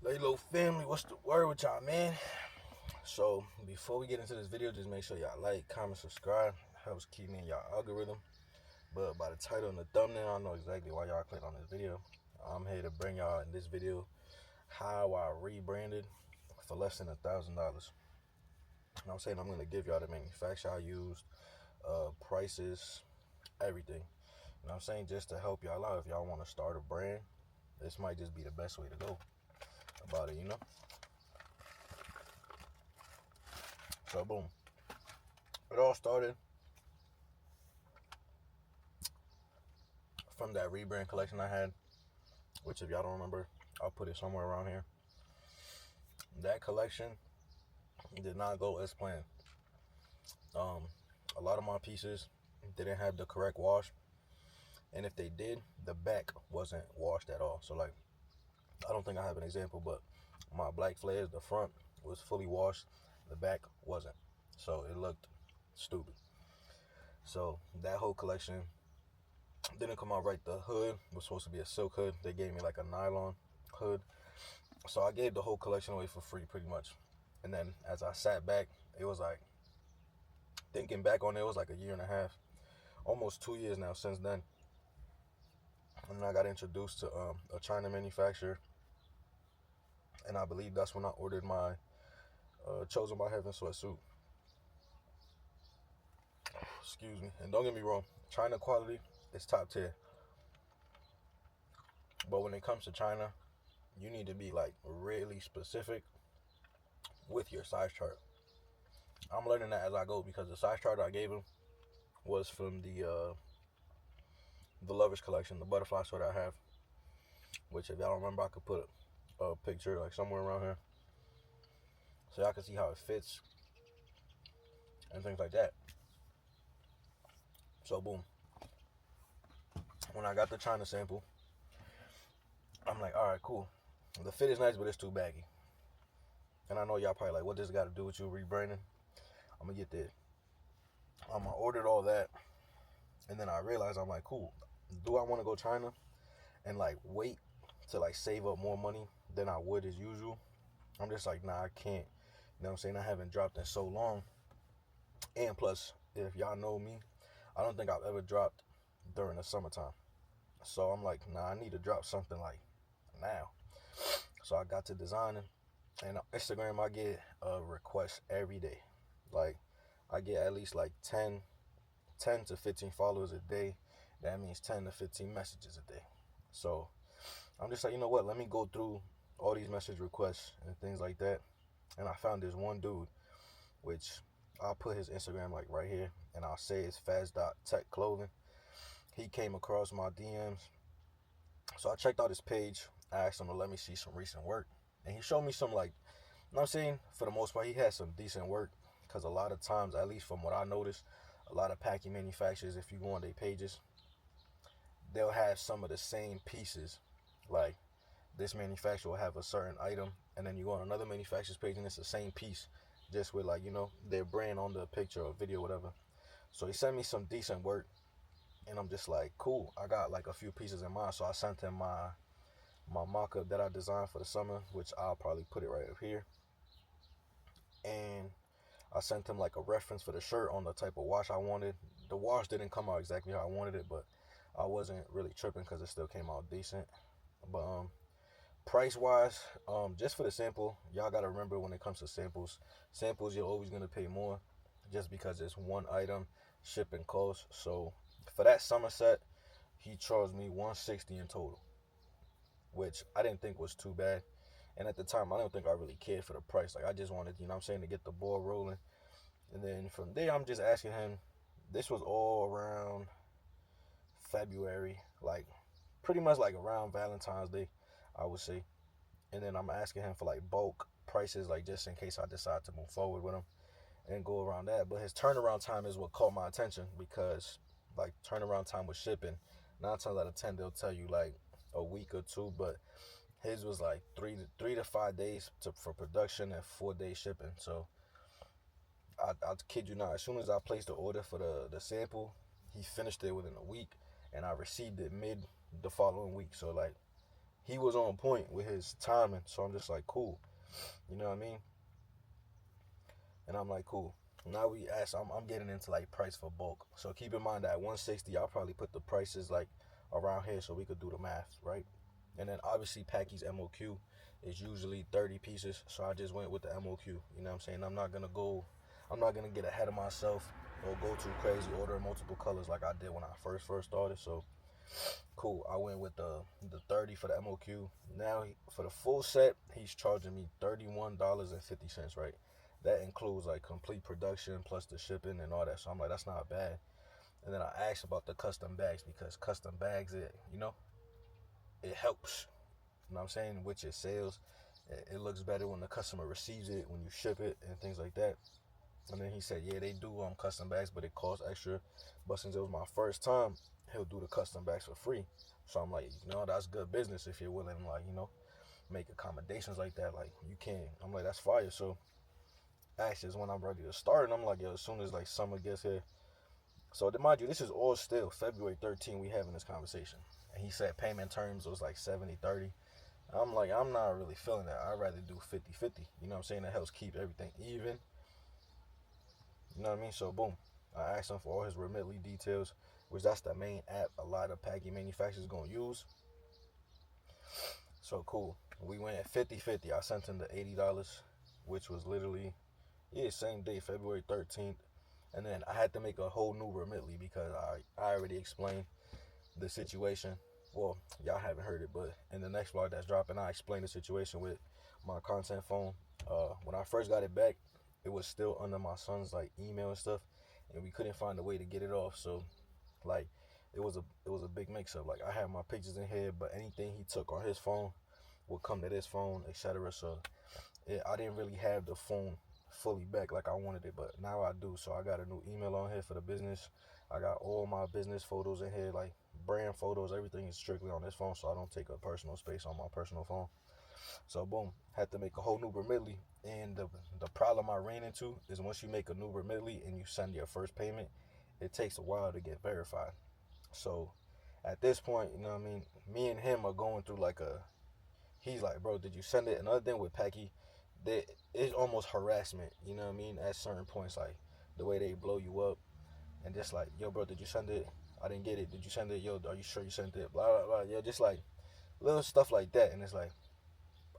Laylow Family, what's the word with y'all, man? So, before we get into this video, just make sure y'all like, comment, subscribe. Helps keep me in y'all algorithm. But by the title and the thumbnail, I know exactly why y'all clicked on this video. I'm here to bring y'all in this video how I rebranded for less than $1,000. You know what I'm saying? I'm going to give y'all the manufacturer I used, prices, everything. You know what I'm saying? Just to help y'all out if y'all want to start a brand. This might just be the best way to go about it, you know? So, boom. It all started from that rebrand collection I had, which if y'all don't remember, I'll put it somewhere around here. That collection did not go as planned. A lot of my pieces didn't have the correct wash, and if they did, the back wasn't washed at all. So like, I don't think I have an example, but my black flares, the front was fully washed, the back wasn't. So it looked stupid. So that whole collection didn't come out right. The hood was supposed to be a silk hood. They gave me like a nylon hood. So I gave the whole collection away for free pretty much. And then as I sat back, it was like, thinking back on it, it was like a year and a half, almost 2 years now since then. And I got introduced to a China manufacturer. And I believe that's when I ordered my Chosen by Heaven sweatsuit. Excuse me. And don't get me wrong, China quality is top tier. But when it comes to China, you need to be like really specific with your size chart. I'm learning that as I go because the size chart I gave him was from the Lovers collection, the butterfly sweater I have. Which if y'all don't remember, I could put a picture like somewhere around here so y'all can see how it fits and things like that. So boom, when I got the China sample, I'm like, all right, cool. The fit is nice, but it's too baggy. And I know y'all probably like, what does it got to do with you rebranding? I'm gonna get there. I ordered all that, and then I realized, I'm like, cool. Do I want to go China and like wait to like save up more money than I would as usual? I'm just like, nah, I can't. You know what I'm saying? I haven't dropped in so long. And plus, if y'all know me, I don't think I've ever dropped during the summertime. So I'm like, nah, I need to drop something like now. So I got to designing, and on Instagram I get requests every day. Like I get at least like 10 to 15 followers a day. That means 10 to 15 messages a day. So I'm just like, you know what? Let me go through all these message requests and things like that. And I found this one dude, which I'll put his Instagram like right here, and I'll say it's fast.tech clothing. He came across my DMs. So I checked out his page. I asked him to let me see some recent work. And he showed me some like, you know what I'm saying? For the most part, he had some decent work. Because a lot of times, at least from what I noticed, a lot of packing manufacturers, if you go on their pages, they'll have some of the same pieces. Like this manufacturer will have a certain item, and then you go on another manufacturer's page and it's the same piece, just with like, you know, their brand on the picture or video, whatever. So he sent me some decent work, and I'm just like, cool. I got like a few pieces in mind, so I sent him my mock-up that I designed for the summer, which I'll probably put it right up here. And I sent him like a reference for the shirt on the type of wash I wanted. The wash didn't come out exactly how I wanted it, but I wasn't really tripping because it still came out decent. But price wise, just for the sample, y'all gotta remember when it comes to samples, you're always gonna pay more just because it's one item, shipping costs. So for that summer set, he charged me $160 in total, which I didn't think was too bad. And at the time, I don't think I really cared for the price. Like I just wanted, you know what I'm saying, to get the ball rolling. And then from there, I'm just asking him. This was all around February, like pretty much like around Valentine's Day, I would say. And then I'm asking him for like bulk prices, like just in case I decide to move forward with him and go around that. But his turnaround time is what caught my attention, because like turnaround time with shipping, 9 times out of 10 they'll tell you like a week or two, but his was like 3 to 5 days for production and 4 days shipping. So I kid you not, as soon as I placed the order for the sample, he finished it within a week, and I received it mid the following week. So like he was on point with his timing. So I'm just like, cool. You know what I mean? And I'm like, cool. Now we ask, I'm getting into like price for bulk. So keep in mind that at 160, I'll probably put the prices like around here so we could do the math, right? And then obviously Packy's MOQ is usually 30 pieces. So I just went with the MOQ. You know what I'm saying? I'm not gonna get ahead of myself or go too crazy, order multiple colors like I did when I first started. So cool. I went with the 30 for the MOQ. Now for the full set, he's charging me $31.50, right? That includes like complete production plus the shipping and all that. So I'm like, that's not bad. And then I asked about the custom bags because custom bags, it helps. You know what I'm saying? With your sales, it looks better when the customer receives it, when you ship it, and things like that. And then he said, yeah, they do custom bags, but it costs extra. But since it was my first time, he'll do the custom bags for free. So I'm like, that's good business if you're willing, like, make accommodations like that. Like, you can. I'm like, that's fire. So actually, is when I'm ready to start. And I'm like, yo, as soon as like summer gets here. So mind you, this is all still February 13th. We having this conversation. And he said payment terms was like 70-30. I'm like, I'm not really feeling that. I'd rather do 50-50. You know what I'm saying? That helps keep everything even. You know what I mean? So boom. I asked him for all his Remitly details, which that's the main app a lot of packing manufacturers gonna use. So cool. We went at 50-50. I sent him the $80, which was literally, same day, February 13th. And then I had to make a whole new Remitly because I already explained the situation. Well, y'all haven't heard it, but in the next vlog that's dropping, I explained the situation with my content phone. When I first got it back, it was still under my son's like email and stuff, and we couldn't find a way to get it off. So like it was a big mix up. Like I had my pictures in here, but anything he took on his phone would come to this phone, etc. So I didn't really have the phone fully back like I wanted it, but now I do. So I got a new email on here for the business. I got all my business photos in here, like brand photos. Everything is strictly on this phone, so I don't take up personal space on my personal phone. So boom, had to make a whole new Remitly. And the problem I ran into is once you make a new Remitly and you send your first payment, it takes a while to get verified. So at this point, you know what I mean, me and him are going through like he's like, bro, did you send it? Another thing with Packy, it's almost harassment, you know what I mean, at certain points, like the way they blow you up and just like, yo, bro, did you send it? I didn't get it. Did you send it? Yo, are you sure you sent it? Blah, blah, blah. Yeah, just like little stuff like that. And it's like,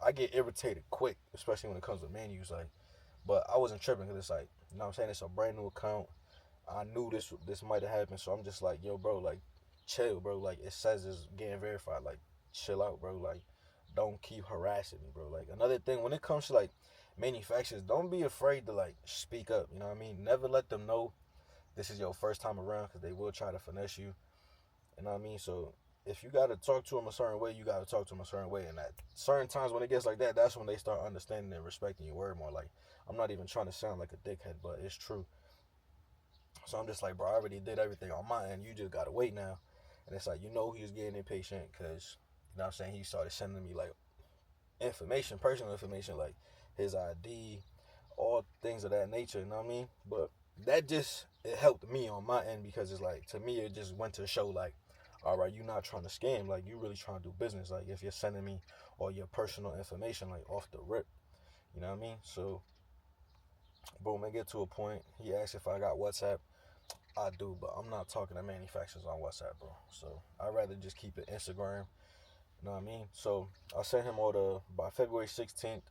I get irritated quick, especially when it comes to menus. Like, but I wasn't tripping because it's like, you know what I'm saying? It's a brand new account. I knew this might have happened, so I'm just like, yo, bro, like, chill, bro. Like, it says it's getting verified. Like, chill out, bro. Like, don't keep harassing me, bro. Like, another thing, when it comes to like manufacturers, don't be afraid to like speak up. You know what I mean? Never let them know this is your first time around because they will try to finesse you. You know what I mean? So if you gotta talk to them a certain way, you gotta talk to them a certain way. And at certain times when it gets like that, that's when they start understanding and respecting your word more. Like, I'm not even trying to sound like a dickhead, but it's true. So I'm just like, bro, I already did everything on my end. You just gotta wait now. And it's like, he was getting impatient because, you know what I'm saying, he started sending me like information, personal information, like his ID, all things of that nature, you know what I mean? But that just, it helped me on my end because it's like, to me, it just went to show like, all right, you're not trying to scam, like you really trying to do business. Like if you're sending me all your personal information, like off the rip, you know what I mean? So boom, I get to a point. He asked if I got WhatsApp. I do, but I'm not talking to manufacturers on WhatsApp, bro. So I'd rather just keep it Instagram. You know what I mean? So I sent him all by February 16th.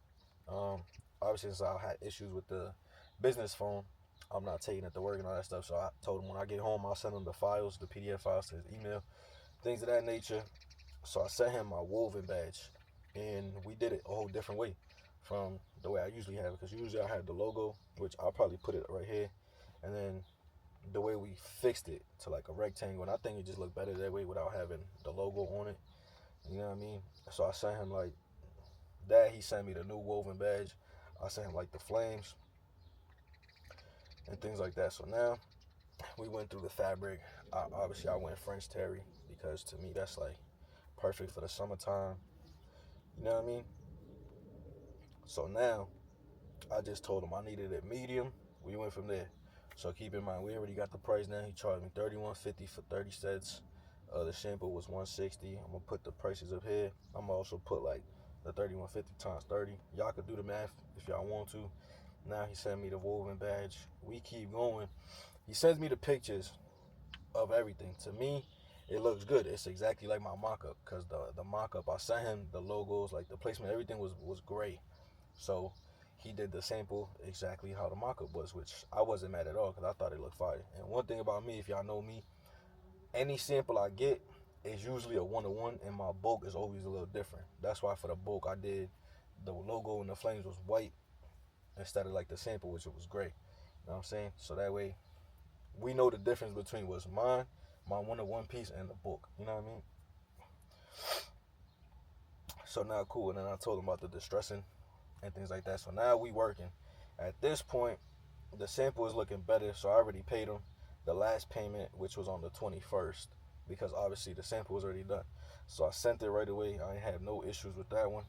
Obviously, since I had issues with the business phone, I'm not taking it to work and all that stuff. So I told him when I get home, I'll send him the files, the PDF files to his email, things of that nature. So I sent him my woven badge, and we did it a whole different way from the way I usually have it. Because usually I have the logo, which I'll probably put it right here, and then the way we fixed it to like a rectangle, and I think it just looked better that way without having the logo on it. You know what I mean? So I sent him like that. He sent me the new woven badge. I sent him like the flames and things like that. So now we went through the fabric. Obviously, I went French terry because to me that's like perfect for the summertime. You know what I mean? So now I just told him I needed it medium. We went from there. So keep in mind, we already got the price now. He charged me $31.50 for 30 sets. The shampoo was 160. I'm gonna put the prices up here. I'm gonna also put like the 3150 times 30. Y'all could do the math if y'all want to. Now he sent me the woven badge. We keep going. He sends me the pictures of everything. To me, it looks good. It's exactly like my mock-up, because the mock-up I sent him, the logos, like the placement, everything was great. So he did the sample exactly how the mock-up was, which I wasn't mad at all because I thought it looked fire. And one thing about me, if y'all know me, any sample I get is usually a one-to-one, and my bulk is always a little different. That's why for the bulk I did the logo and the flames was white instead of like the sample, which was gray. You know what I'm saying? So that way we know the difference between what's mine, my one-to-one piece, and the bulk. You know what I mean? So now cool. And then I told him about the distressing and things like that. So now we working. At this point, the sample is looking better, so I already paid him the last payment, which was on the 21st, because obviously the sample was already done. So I sent it right away. I had no issues with that one.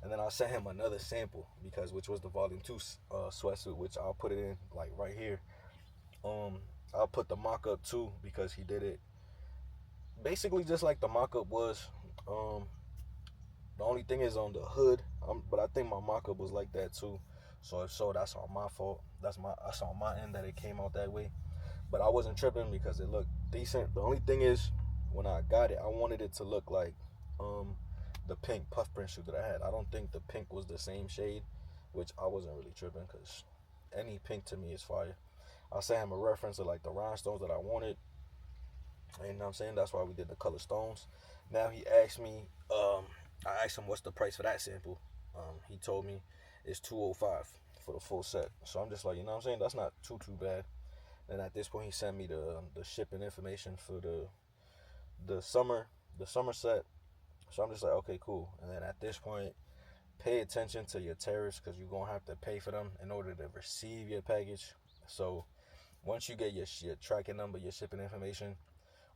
And then I sent him another sample, because which was the volume 2 sweatsuit, which I'll put it in like right here. I'll put the mock-up too, because he did it basically just like the mock-up was. The only thing is on the hood, but I think my mock-up was like that too. So if so, that's on my fault. That's on my end that it came out that way. But I wasn't tripping because it looked decent. The only thing is, when I got it, I wanted it to look like the pink puff print shoe that I had. I don't think the pink was the same shade, which I wasn't really tripping, because any pink to me is fire. I sent him a reference of like the rhinestones that I wanted. And you know what I'm saying? That's why we did the color stones. Now he asked me, I asked him what's the price for that sample. He told me it's 205 for the full set. So I'm just like, you know what I'm saying? That's not too bad. And at this point, he sent me the shipping information for the summer set. So I'm just like, okay, cool. And then at this point, pay attention to your tariffs, because you're gonna have to pay for them in order to receive your package. So once you get your tracking number, your shipping information,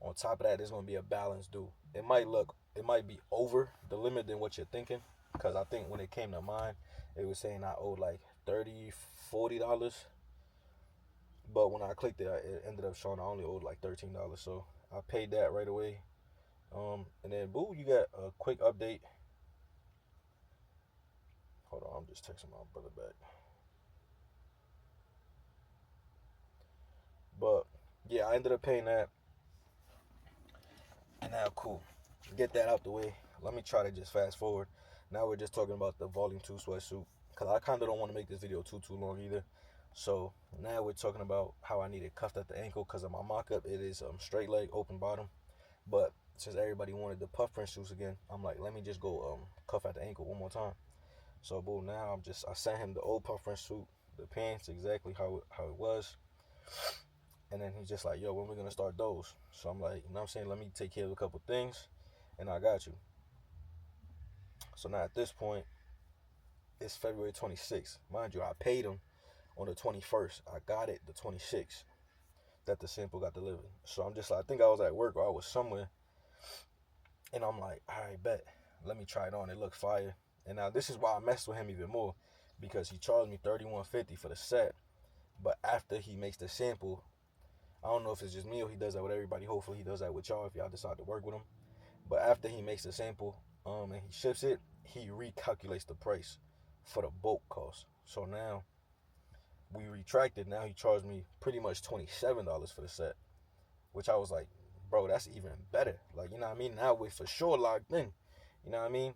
on top of that, there's gonna be a balance due. It might be over the limit than what you're thinking, because I think when it came to mine, it was saying I owed like $30, $40. But when I clicked it, it ended up showing I only owed like $13. So I paid that right away. And then boo, you got a quick update. Hold on, I'm just texting my brother back. But yeah, I ended up paying that. And now cool. Get that out the way. Let me try to just fast forward. Now we're just talking about the volume 2 sweatsuit, because I kind of don't want to make this video too long either. So now we're talking about how I need it cuffed at the ankle, because of my mock-up it is straight leg, open bottom. But since everybody wanted the puff print shoes again, I'm like, let me just go cuff at the ankle one more time. So boom, now I sent him the old puff print suit, the pants exactly how it was. And then he's just like, yo, when we gonna start those? So I'm like, you know what I'm saying, let me take care of a couple things, and I got you. So now at this point, it's February 26th. Mind you, I paid him on the 21st. I got it the 26th that the sample got delivered. So I'm just like, I think I was at work or I was somewhere, and I'm like, all right, bet. Let me try it on. It looked fire. And now this is why I messed with him even more, because he charged me $31.50 for the set. But after he makes the sample, I don't know if it's just me or he does that with everybody. Hopefully he does that with y'all if y'all decide to work with him. But after he makes the sample and he ships it, he recalculates the price for the bulk cost. So now we retracted. Now he charged me pretty much $27 for the set, which I was like, bro, that's even better. Like, you know what I mean? Now we for sure locked in. You know what I mean?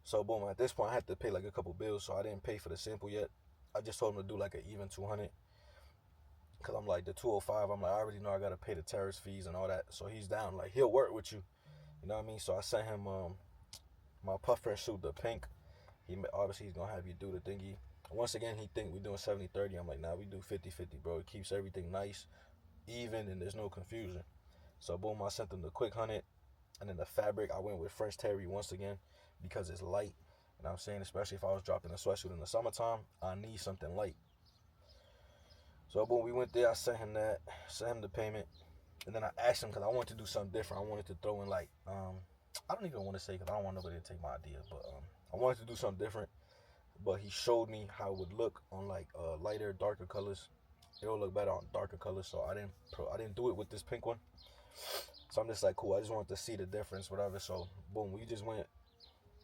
So boom, at this point I had to pay like a couple bills, so I didn't pay for the sample yet. I just told him to do like an even 200, because I'm like, the 205, I'm like, I already know I gotta pay the tariff fees and all that. So he's down, like he'll work with you. You know what I mean? So I sent him my puff print suit, the pink. Obviously he's gonna have you do the thingy. Once again, he think we doing 70-30. I'm like, nah, we do 50-50, bro. It keeps everything nice, even, and there's no confusion. So boom, I sent them the quick 100. And then the fabric, I went with French terry once again, because it's light. You know what I'm saying? Especially if I was dropping a sweatsuit in the summertime, I need something light. So boom, we went there. I sent him the payment. And then I asked him, because I wanted to do something different. I wanted to throw in like, I don't even want to say, because I don't want nobody to take my idea, but I wanted to do something different. But he showed me how it would look on like lighter, darker colors. It'll look better on darker colors. So I didn't do it with this pink one. So I'm just like, cool, I just wanted to see the difference, whatever. So boom, we just went,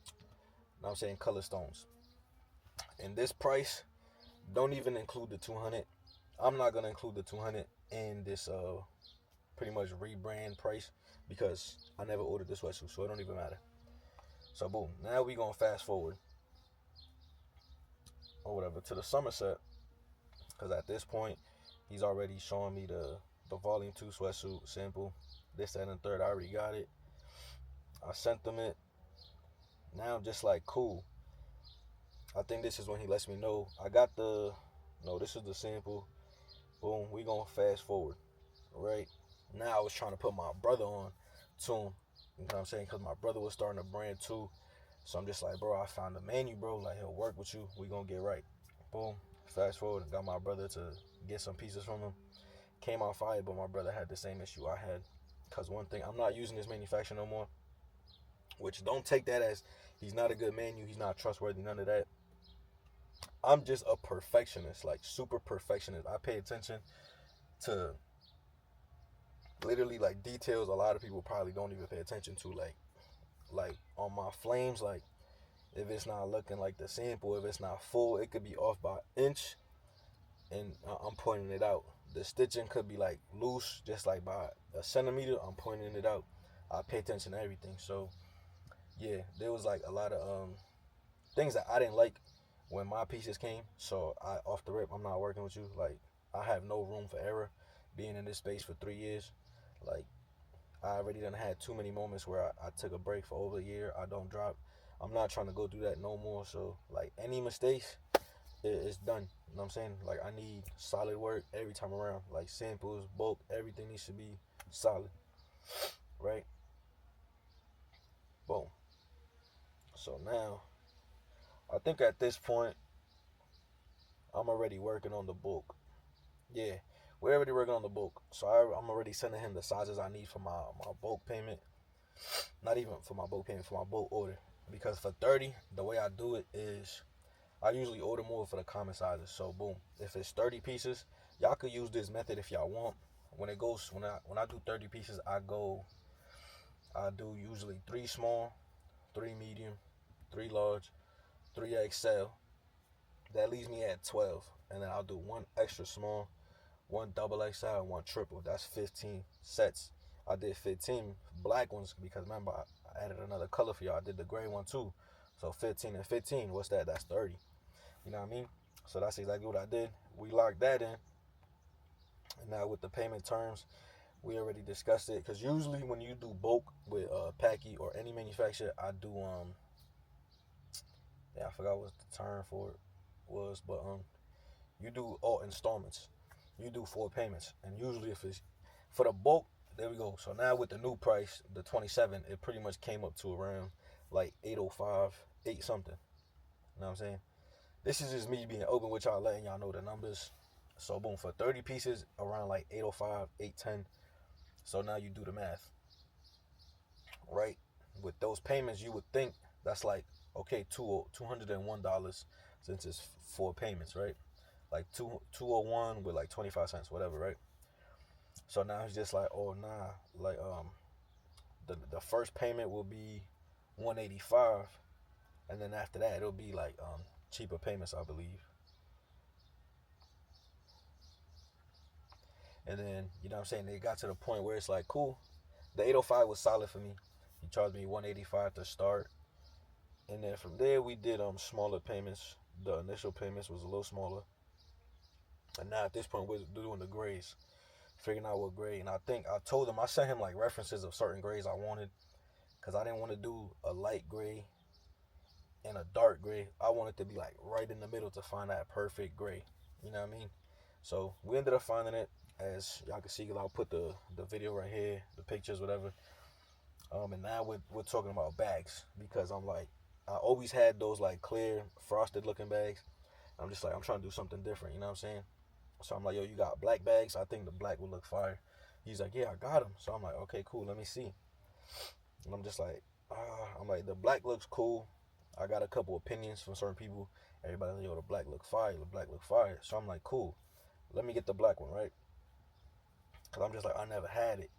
you know what I'm saying, color stones. And this price don't even include the 200. I'm not gonna include the 200 in this pretty much rebrand price because I never ordered this sweatsuit, so it don't even matter. So boom, now we gonna fast forward or whatever to the Somerset, because at this point he's already showing me the volume 2 sweatsuit sample, this, that, and the third. I already got it. I sent them it. Now I'm just like, cool. I think this is when he lets me know I got the, no, this is the sample. Boom, we gonna fast forward, right? Now I was trying to put my brother on tune, you know what I'm saying, because my brother was starting a brand too. So I'm just like, bro, I found the menu, bro, like he'll work with you, we gonna get right. Boom, fast forward, got my brother to get some pieces from him. Came out fire, but my brother had the same issue I had. Because one thing, I'm not using this manufacturer no more, which don't take that as he's not a good manu, he's not trustworthy, none of that. I'm just a perfectionist, like super perfectionist. I pay attention to literally like details a lot of people probably don't even pay attention to. Like on my flames, like if it's not looking like the sample, if it's not full, it could be off by an inch, and I'm pointing it out. The stitching could be like loose, just like by a centimeter. I'm pointing it out. I pay attention to everything. So yeah, there was like a lot of things that I didn't like when my pieces came. So I, off the rip, I'm not working with you. Like, I have no room for error. Being in this space for 3 years, like, I already done had too many moments where I took a break for over a year. I don't drop. I'm not trying to go do that no more. So like any mistakes, it's done. You know what I'm saying? Like, I need solid work every time around. Like samples, bulk, everything needs to be solid, right? Boom. So now, I think at this point, I'm already working on the bulk. Yeah, we're already working on the bulk. So I'm already sending him the sizes I need for my bulk payment. Not even for my bulk payment, for my bulk order. Because for 30, the way I do it is I usually order more for the common sizes. So boom, if it's 30 pieces, y'all could use this method if y'all want. When I do 30 pieces, I do usually 3 small, 3 medium, 3 large, 3 XL. That leaves me at 12. And then I'll do 1 extra small, 1 double XL, and 1 triple. That's 15 sets. I did 15 black ones because remember I added another color for y'all. I did the gray one too. So 15 and 15, what's that? That's 30. You know what I mean? So that's exactly what I did. We locked that in. And now with the payment terms, we already discussed it. Because usually when you do bulk with Packy or any manufacturer, I do yeah, I forgot what the term for it was, but you do all installments. You do 4 payments, and usually if it's for the bulk, there we go. So now with the new price, the 27, it pretty much came up to around like 805, 8 something. You know what I'm saying? This is just me being open with y'all, letting y'all know the numbers. So boom, for 30 pieces, around like 805, 810. So now you do the math, right? With those payments, you would think that's like, okay, $201 since it's 4 payments, right? Like 201 with like 25 cents, whatever, right? So now he's just like, oh nah, like the first payment will be 185, and then after that it'll be like cheaper payments, I believe. And then, you know what I'm saying, they got to the point where it's like, cool, the 805 was solid for me. He charged me 185 to start, and then from there we did smaller payments. The initial payments was a little smaller, and now at this point we're doing the grades, figuring out what grade. And I think I told him, I sent him like references of certain grades I wanted, because I didn't want to do a light gray and a dark gray. I wanted to be like right in the middle to find that perfect gray. You know what I mean? So we ended up finding it, as y'all can see. I'll put the video right here, the pictures, whatever. And now we're talking about bags, because I'm like, I always had those like clear frosted looking bags. I'm just like, I'm trying to do something different. You know what I'm saying? So I'm like, yo, you got black bags? I think the black would look fire. He's like, yeah, I got them. So I'm like, okay, cool. Let me see. And I'm just like, I'm like, the black looks cool. I got a couple opinions from certain people. Everybody like, yo, the black look fire. The black look fire. So I'm like, cool. Let me get the black one, right? Because I'm just like, I never had it.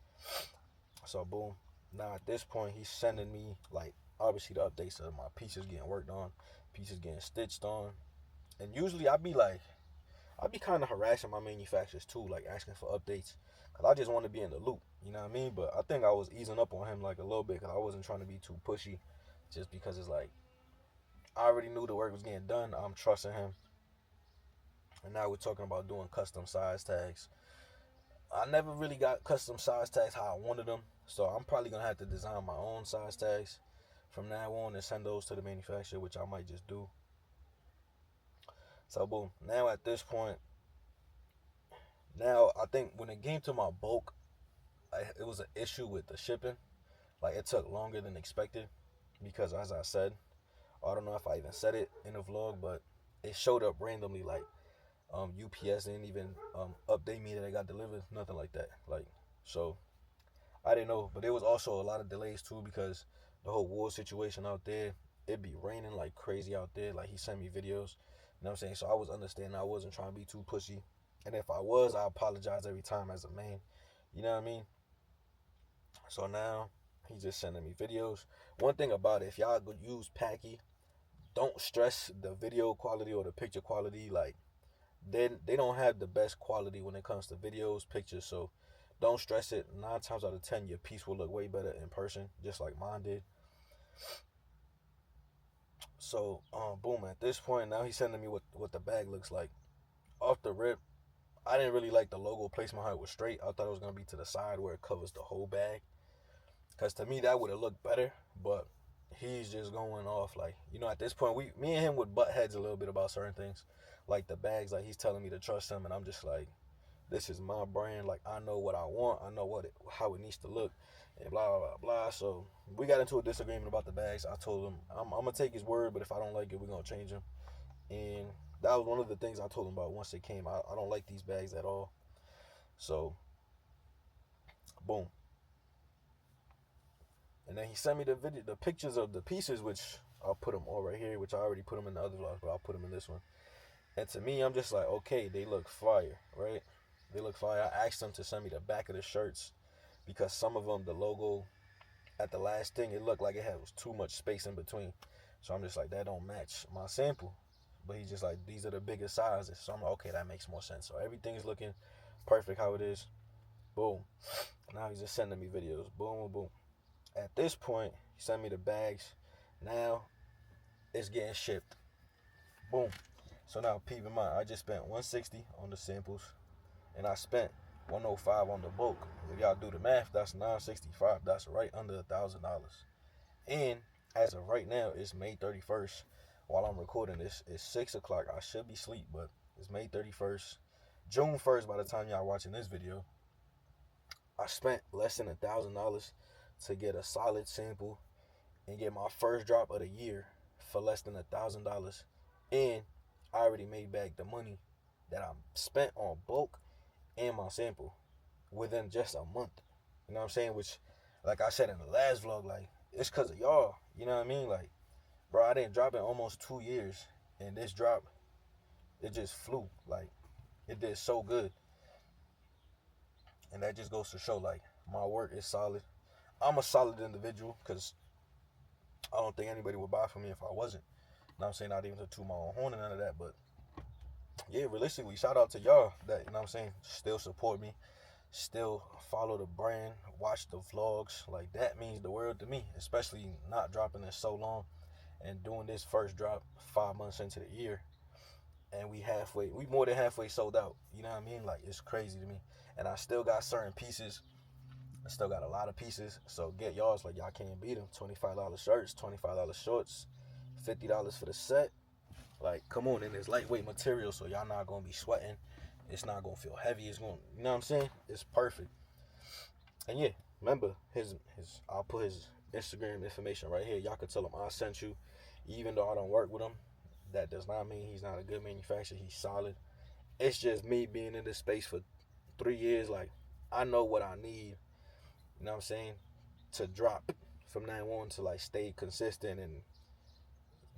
So boom. Now at this point, he's sending me like obviously the updates of my pieces getting worked on, pieces getting stitched on, and usually I'd be kind of harassing my manufacturers too, like asking for updates, cause I just want to be in the loop. You know what I mean? But I think I was easing up on him like a little bit, cause I wasn't trying to be too pushy, just because it's like I already knew the work was getting done. I'm trusting him, and now we're talking about doing custom size tags. I never really got custom size tags how I wanted them, so I'm probably gonna have to design my own size tags from now on and send those to the manufacturer, which I might just do. So boom. Now at this point, now I think when it came to my bulk, it was an issue with the shipping. Like it took longer than expected because, as I said, I don't know if I even said it in the vlog, but it showed up randomly. Like UPS didn't even update me that it got delivered, nothing like that. Like so, I didn't know, but there was also a lot of delays too because the whole war situation out there. It be raining like crazy out there. Like he sent me videos, you know what I'm saying. So I was understanding. I wasn't trying to be too pushy, and if I was, I apologize every time as a man. You know what I mean? So now he's just sending me videos. One thing about it, if y'all use Packy, don't stress the video quality or the picture quality. Like they don't have the best quality when it comes to videos, pictures. So don't stress it. 9 times out of 10, your piece will look way better in person, just like mine did. So boom. At this point, now he's sending me what the bag looks like. Off the rip, I didn't really like the logo placement how it was straight. I thought it was gonna be to the side where it covers the whole bag. Cause to me that would have looked better, but he's just going off like at this point me and him would butt heads a little bit about certain things, like the bags. Like he's telling me to trust him, and I'm just like, this is my brand. Like I know what I want, I know how it needs to look, and blah blah blah blah. So we got into a disagreement about the bags. I told him I'm gonna take his word, but if I don't like it, we're gonna change him. And that was one of the things I told him about once it came. I don't like these bags at all. So boom. And then he sent me the pictures of the pieces, which I'll put them all right here, which I already put them in the other vlog, but I'll put them in this one. And to me, I'm just like, okay, they look fire, right? They look fire. I asked them to send me the back of the shirts because some of them, the logo at the last thing, it looked like it had was too much space in between. So I'm just like, that don't match my sample. But he's just like, these are the biggest sizes. So I'm like, okay, that makes more sense. So everything's looking perfect how it is. Boom. Now he's just sending me videos. Boom, boom. At this point, he sent me the bags. Now it's getting shipped. Boom. So now peep in mind, I just spent 160 on the samples, and I spent 105 on the bulk. If y'all do the math, that's 965. That's right under $1,000. And as of right now, it's May 31st. While I'm recording this, it's 6 o'clock. I should be asleep, but it's May 31st. June 1st, by the time y'all watching this video, I spent less than $1,000 to get a solid sample and get my first drop of the year for less than $1,000. And I already made back the money that I spent on bulk and my sample within just a month. You know what I'm saying? Which, like I said in the last vlog, like it's cause of y'all. You know what I mean? Like, bro, I didn't drop in almost 2 years, and this drop, it just flew. Like, it did so good, and that just goes to show like my work is solid. I'm a solid individual because I don't think anybody would buy from me if I wasn't. You know what I'm saying? Not even to toot my own horn and none of that, but yeah, realistically, shout out to y'all that, you know what I'm saying, still support me, still follow the brand, watch the vlogs. Like, that means the world to me, especially not dropping in so long and doing this first drop 5 months into the year. And we more than halfway sold out. You know what I mean? Like, it's crazy to me. And I still got certain pieces. I still got a lot of pieces. So get y'all's, like, y'all can't beat them. $25 shirts, $25 shorts, $50 for the set. Like, come on, and it's lightweight material, so y'all not gonna be sweating. It's not gonna feel heavy. It's gonna, you know what I'm saying? It's perfect. And yeah, remember his. I'll put his Instagram information right here. Y'all can tell him I sent you, even though I don't work with him. That does not mean he's not a good manufacturer. He's solid. It's just me being in this space for 3 years. Like, I know what I need. You know what I'm saying? To drop from now on to like stay consistent and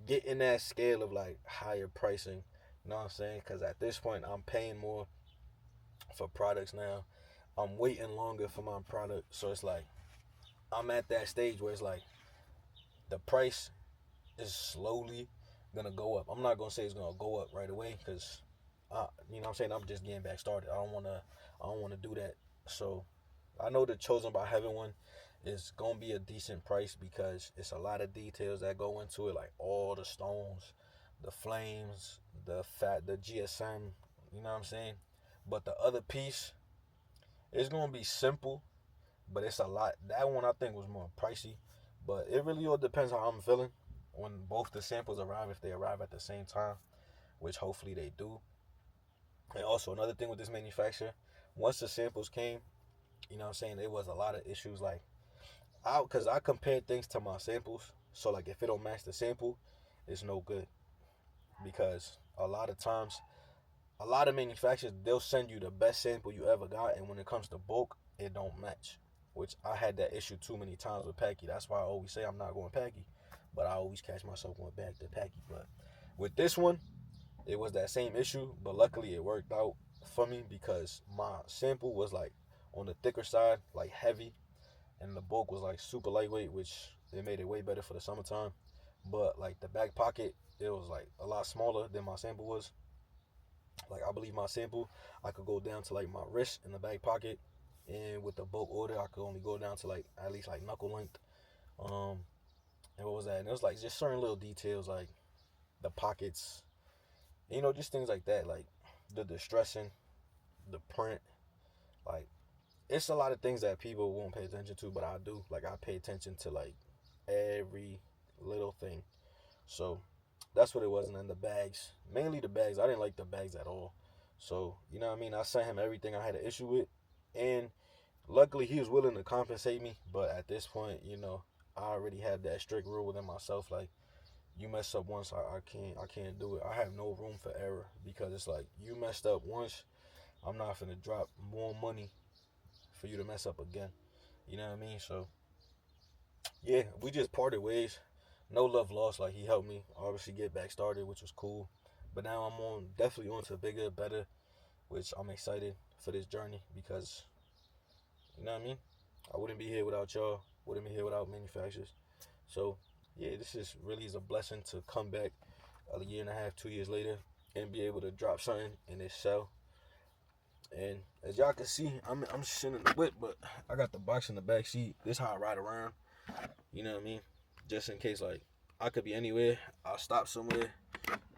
get in that scale of like higher pricing. You know what I'm saying? Because at this point, I'm paying more for products now. I'm waiting longer for my product. So it's like, I'm at that stage where it's like the price is slowly gonna go up. I'm not gonna say it's gonna go up right away because, you know what I'm saying, I'm just getting back started. I don't wanna do that. So I know the Chosen by Heaven one is gonna be a decent price because it's a lot of details that go into it, like all the stones, the flames, the GSM. You know what I'm saying? But the other piece, it's gonna be simple, but it's a lot. That one I think was more pricey, but it really all depends how I'm feeling when both the samples arrive. If they arrive at the same time, which hopefully they do. And also another thing with this manufacturer, once the samples came, you know what I'm saying, it was a lot of issues like because I compared things to my samples. So like if it don't match the sample, it's no good because a lot of times, a lot of manufacturers they'll send you the best sample you ever got, and when it comes to bulk, it don't match. Which I had that issue too many times with Packy. That's why I always say I'm not going Packy, but I always catch myself going back to Packy. But with this one, it was that same issue, but luckily it worked out for me because my sample was like on the thicker side, like heavy, and the bulk was like super lightweight, which it made it way better for the summertime. But like the back pocket, it was like a lot smaller than my sample was. Like I believe my sample, I could go down to like my wrist in the back pocket, and with the bulk order, I could only go down to like at least like knuckle length. Um, and what was that? And it was like just certain little details like the pockets, you know, just things like that, like the distressing, the print, like it's a lot of things that people won't pay attention to, but I do. Like I pay attention to like every little thing. So that's what it was. And then the bags, mainly the bags. I didn't like the bags at all. So you know what I mean. I sent him everything I had an issue with, and luckily he was willing to compensate me. But at this point, you know, I already had that strict rule within myself. Like you mess up once, I can't do it. I have no room for error because it's like you messed up once. I'm not finna drop more money for you to mess up again. You know what I mean? So yeah, we just parted ways. No love lost. Like he helped me obviously get back started, which was cool. But now I'm on definitely on to bigger, better, which I'm excited for this journey because you know what I mean. I wouldn't be here without y'all. Wouldn't be here without manufacturers. So yeah, this is really is a blessing to come back a year and a half, 2 years later, and be able to drop something in this cell. And as y'all can see, I'm sitting in the whip, but I got the box in the back seat. This is how I ride around. You know what I mean? Just in case, like, I could be anywhere. I'll stop somewhere.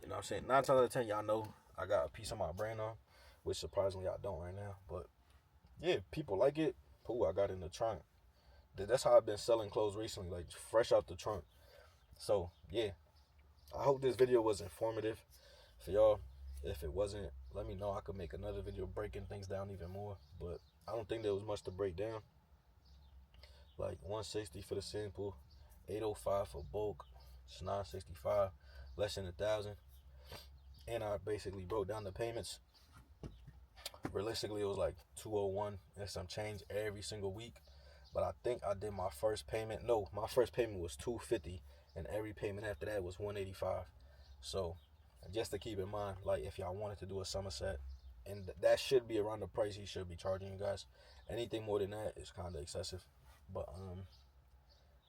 You know what I'm saying? 9 times out of 10, y'all know I got a piece of my brand on, which surprisingly I don't right now. But yeah, people like it. Cool, I got it in the trunk. That's how I've been selling clothes recently, like fresh out the trunk. So yeah, I hope this video was informative for y'all. If it wasn't, let me know. I could make another video breaking things down even more. But I don't think there was much to break down. Like 160 for the sample, 805 for bulk, it's 965, less than 1,000. And I basically broke down the payments. Realistically, it was like 201 and some change every single week. But I think I did my first payment. No, my first payment was 250, and every payment after that was 185. So just to keep in mind, like if y'all wanted to do a Somerset, and that should be around the price he should be charging you guys. Anything more than that is kind of excessive. But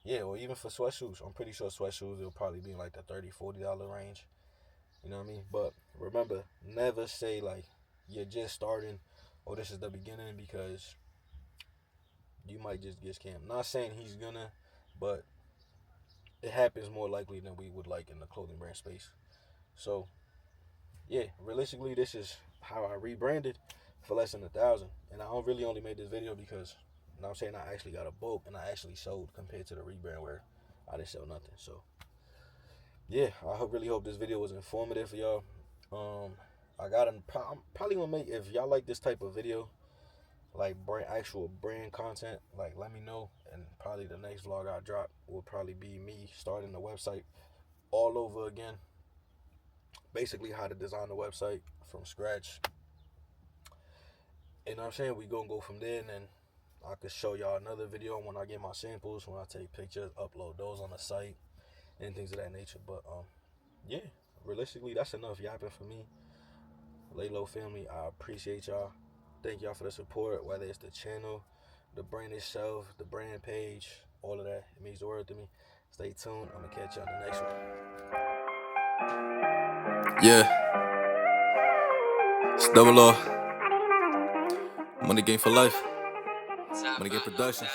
yeah, or even for sweat shoes, I'm pretty sure sweat shoes will probably be in like the $30-$40 range. You know what I mean? But remember, never say like you're just starting or this is the beginning because you might just get scammed. Not saying he's gonna, but it happens more likely than we would like in the clothing brand space. So yeah, realistically, this is how I rebranded for less than 1,000. And I don't really only made this video because, you know what I'm saying, I actually got a bulk and I actually sold compared to the rebrand where I didn't sell nothing. So yeah, really hope this video was informative for y'all. I'm probably gonna make, if y'all like this type of video, like actual brand content, like let me know. And probably the next vlog I drop will probably be me starting the website all over again. Basically how to design the website from scratch. You know what I'm saying? We gonna go from there, and then I could show y'all another video when I get my samples, when I take pictures, upload those on the site, and things of that nature. But yeah, realistically, that's enough yapping for me. Laylow Family, I appreciate y'all. Thank y'all for the support, whether it's the channel, the brand itself, the brand page, all of that. It means the world to me. Stay tuned. I'm going to catch you on the next one. Yeah, it's double R. Money game for life. Money game productions.